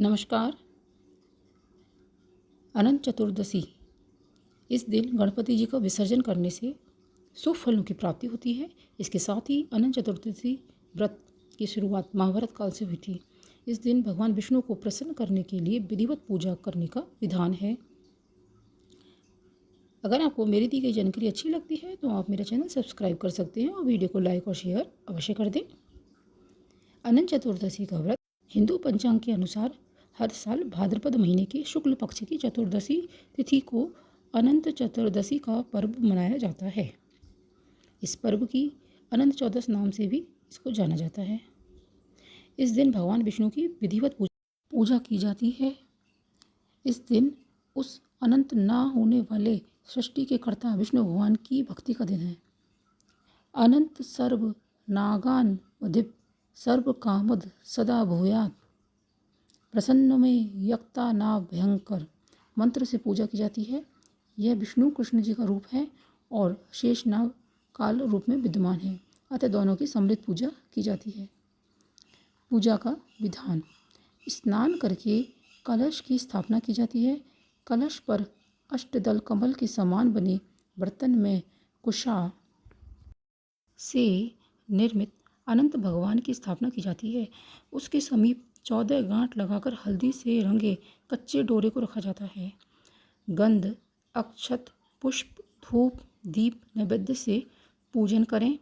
नमस्कार। अनंत चतुर्दशी, इस दिन गणपति जी का विसर्जन करने से शुभ फलों की प्राप्ति होती है। इसके साथ ही अनंत चतुर्दशी व्रत की शुरुआत महाभारत काल से हुई थी। इस दिन भगवान विष्णु को प्रसन्न करने के लिए विधिवत पूजा करने का विधान है। अगर आपको मेरी दी गई जानकारी अच्छी लगती है तो आप मेरा चैनल सब्सक्राइब कर सकते हैं और वीडियो को लाइक और शेयर अवश्य कर दें। अनंत चतुर्दशी का व्रत हिंदू पंचांग के अनुसार हर साल भाद्रपद महीने की शुक्ल पक्ष की चतुर्दशी तिथि को अनंत चतुर्दशी का पर्व मनाया जाता है। इस पर्व की अनंत चौदस नाम से भी इसको जाना जाता है। इस दिन भगवान विष्णु की विधिवत पूजा की जाती है। इस दिन उस अनंत ना होने वाले सृष्टि के कर्ता विष्णु भगवान की भक्ति का दिन है। अनंत सर्व नागान उदिप सर्व कामद सदा भूयात प्रसन्न में यक्ता नाभ भयंकर मंत्र से पूजा की जाती है। यह विष्णु कृष्ण जी का रूप है और शेष नाग काल रूप में विद्यमान है, अतः दोनों की सम्मिलित पूजा की जाती है। पूजा का विधान: स्नान करके कलश की स्थापना की जाती है। कलश पर अष्टदल कमल के समान बने बर्तन में कुशा से निर्मित अनंत भगवान की स्थापना की जाती है। उसके समीप 14 गांठ लगाकर हल्दी से रंगे कच्चे डोरे को रखा जाता है। गंध, अक्षत, पुष्प, धूप, दीप नैवेद्य से पूजन करें।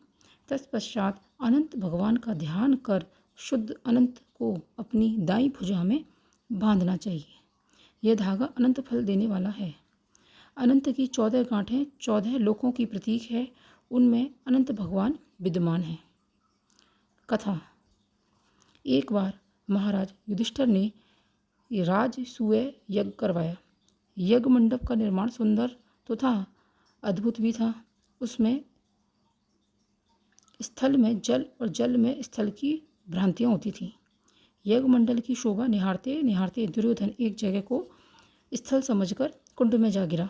तत्पश्चात अनंत भगवान का ध्यान कर शुद्ध अनंत को अपनी दाईं भुजा में बांधना चाहिए। यह धागा अनंत फल देने वाला है। अनंत की 14 गांठें 14 लोकों की प्रतीक है। उनमें अनंत भगवान विद्यमान हैं। कथा: एक बार महाराज युधिष्ठिर ने राजसूय यज्ञ करवाया। यज्ञ मंडप का निर्माण सुंदर तो था, अद्भुत भी था। उसमें स्थल में जल और जल में स्थल की भ्रांतियाँ होती थीं। यज्ञ मंडल की शोभा निहारते निहारते दुर्योधन एक जगह को स्थल समझकर कुंड में जा गिरा।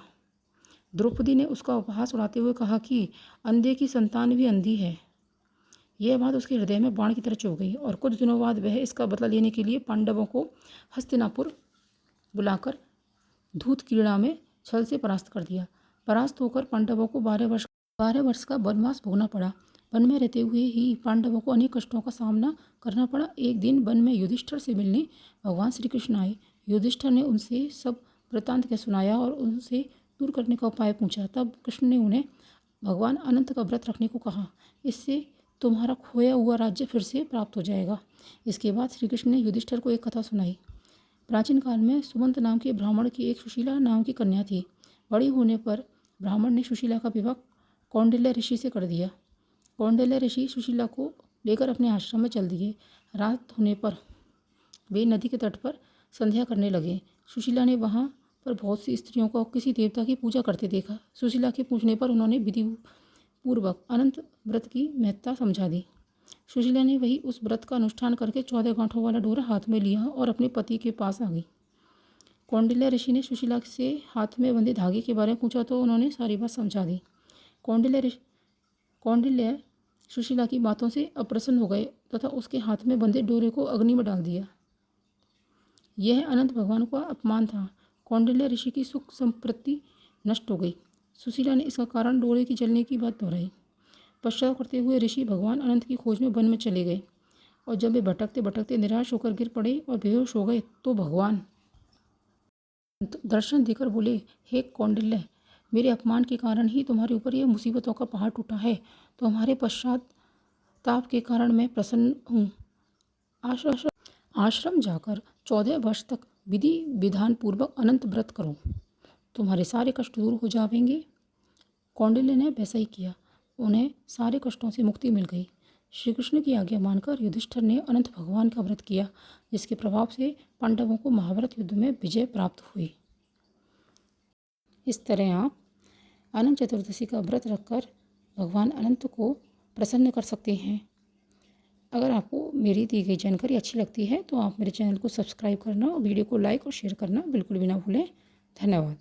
द्रौपदी ने उसका उपहास उड़ाते हुए कहा कि अंधे की संतान भी अंधी है। यह बात उसके हृदय में बाण की तरह चुभ गई और कुछ दिनों बाद वह इसका बदला लेने के लिए पांडवों को हस्तिनापुर बुलाकर धूत क्रीड़ा में छल से परास्त कर दिया। परास्त होकर पांडवों को 12 वर्ष का वनवास भोगना पड़ा। वन में रहते हुए ही पांडवों को अनेक कष्टों का सामना करना पड़ा। एक दिन वन में युधिष्ठिर से मिलने भगवान श्री कृष्ण आए। युधिष्ठिर ने उनसे सब वृत्तांत के सुनाया और उनसे दूर करने का उपाय पूछा। तब कृष्ण ने उन्हें भगवान अनंत का व्रत रखने को कहा। इससे तुम्हारा खोया हुआ राज्य फिर से प्राप्त हो जाएगा। इसके बाद श्री कृष्ण ने युधिष्ठिर को एक कथा सुनाई। प्राचीन काल में सुमंत नाम के ब्राह्मण की एक सुशीला नाम की कन्या थी। बड़ी होने पर ब्राह्मण ने सुशीला का विवाह कौंडिल्य ऋषि से कर दिया। कौंडिल्य ऋषि सुशीला को लेकर अपने आश्रम में चल दिए। रात होने पर वे नदी के तट पर संध्या करने लगे। सुशीला ने वहाँ पर बहुत सी स्त्रियों को किसी देवता की पूजा करते देखा। सुशीला के पूछने पर उन्होंने विधि पूर्वक अनंत व्रत की महत्ता समझा दी। सुशीला ने वही उस व्रत का अनुष्ठान करके 14 गांठों वाला डोरा हाथ में लिया और अपने पति के पास आ गई। कौंडिल्य ऋषि ने सुशीला से हाथ में बंधे धागे के बारे में पूछा तो उन्होंने सारी बात समझा दी। कौंडिल्य सुशीला की बातों से अप्रसन्न हो गए तथा उसके हाथ में बंधे डोरे को अग्नि में डाल दिया। यह अनंत भगवान का अपमान था। कौंडिल्य ऋषि की सुख संपत्ति नष्ट हो गई। सुशीला ने इसका कारण डोरे की जलने की बात दोहराई। पश्चाताप करते हुए ऋषि भगवान अनंत की खोज में वन में चले गए और जब वे भटकते भटकते निराश होकर गिर पड़े और बेहोश हो गए तो भगवान दर्शन देकर बोले, हे कौंडिल्य, मेरे अपमान के कारण ही तुम्हारे ऊपर यह मुसीबतों का पहाड़ टूटा है। तो हमारे पश्चाताप के कारण मैं प्रसन्न हूँ। आश्रम जाकर 14 वर्ष तक विधि विधान पूर्वक अनंत व्रत करो, तुम्हारे सारे कष्ट दूर हो जाएंगे। कौंडिल्य ने वैसा ही किया। उन्हें सारे कष्टों से मुक्ति मिल गई। श्री कृष्ण की आज्ञा मानकर युधिष्ठिर ने अनंत भगवान का व्रत किया, जिसके प्रभाव से पांडवों को महाभारत युद्ध में विजय प्राप्त हुई। इस तरह आप अनंत चतुर्दशी का व्रत रखकर भगवान अनंत को प्रसन्न कर सकते हैं। अगर आपको मेरी दी गई जानकारी अच्छी लगती है तो आप मेरे चैनल को सब्सक्राइब करना और वीडियो को लाइक और शेयर करना बिल्कुल भी ना भूलें। धन्यवाद।